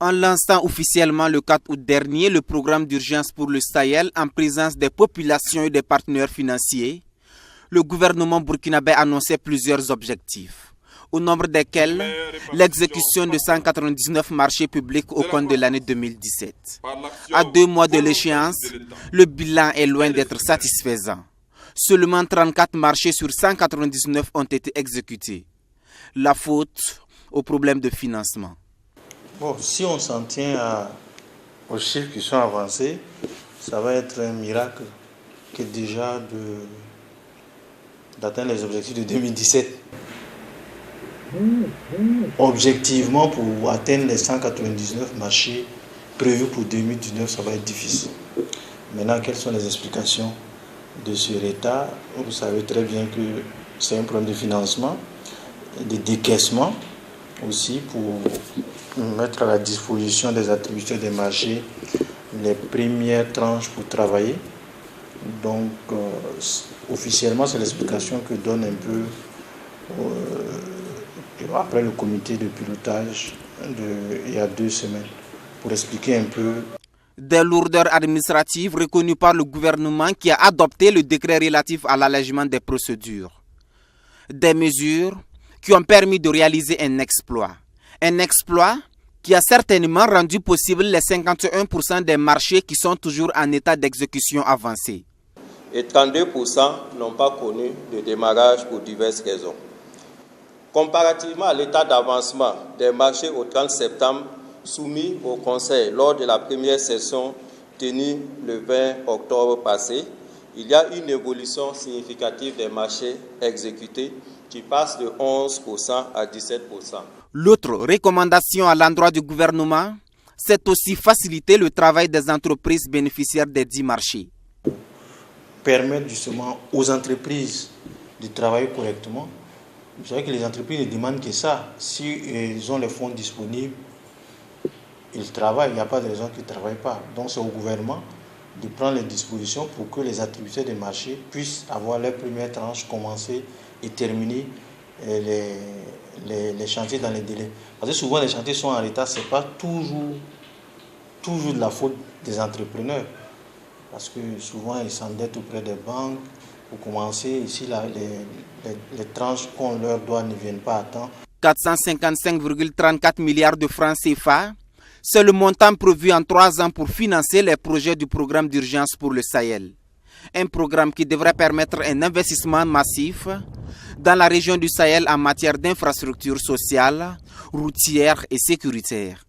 En lançant officiellement le 4 août dernier le programme d'urgence pour le Sahel en présence des populations et des partenaires financiers, le gouvernement burkinabé annonçait plusieurs objectifs, au nombre desquels l'exécution de 199 marchés publics au compte de l'année 2017. À 2 mois de l'échéance, le bilan est loin d'être satisfaisant. Seulement 34 marchés sur 199 ont été exécutés. La faute au problème de financement. Bon, si on s'en tient aux chiffres qui sont avancés, ça va être un miracle que déjà d'atteindre les objectifs de 2017. Objectivement, pour atteindre les 199 marchés prévus pour 2019, ça va être difficile. Maintenant, quelles sont les explications de ce retard? Vous savez très bien que c'est un problème de financement, de décaissement aussi pour mettre à la disposition des attributeurs des marchés les premières tranches pour travailler. Donc, officiellement, c'est l'explication que donne un peu après le comité de pilotage il y a 2 semaines, pour expliquer un peu. Des lourdeurs administratives reconnues par le gouvernement qui a adopté le décret relatif à l'allègement des procédures. Des mesures qui ont permis de réaliser un exploit. Un exploit qui a certainement rendu possible les 51% des marchés qui sont toujours en état d'exécution avancée. Et 32% n'ont pas connu de démarrage pour diverses raisons. Comparativement à l'état d'avancement des marchés au 30 septembre soumis au Conseil lors de la première session tenue le 20 octobre passé, il y a une évolution significative des marchés exécutés qui passe de 11% à 17%. L'autre recommandation à l'endroit du gouvernement, c'est aussi faciliter le travail des entreprises bénéficiaires des 10 marchés. Permettre justement aux entreprises de travailler correctement. Vous savez que les entreprises ne demandent que ça. Si ils ont les fonds disponibles, ils travaillent, il n'y a pas de raison qu'ils ne travaillent pas. Donc c'est au gouvernement de prendre les dispositions pour que les attributeurs des marchés puissent avoir leur première tranche, commencer et terminer les chantiers dans les délais. Parce que souvent les chantiers sont en retard, ce n'est pas toujours de la faute des entrepreneurs. Parce que souvent ils s'endettent auprès des banques. Pour commencer, ici, les tranches qu'on leur doit ne viennent pas à temps. 455,34 milliards de francs CFA, c'est le montant prévu en 3 ans pour financer les projets du programme d'urgence pour le Sahel. Un programme qui devrait permettre un investissement massif dans la région du Sahel en matière d'infrastructures sociales, routières et sécuritaires.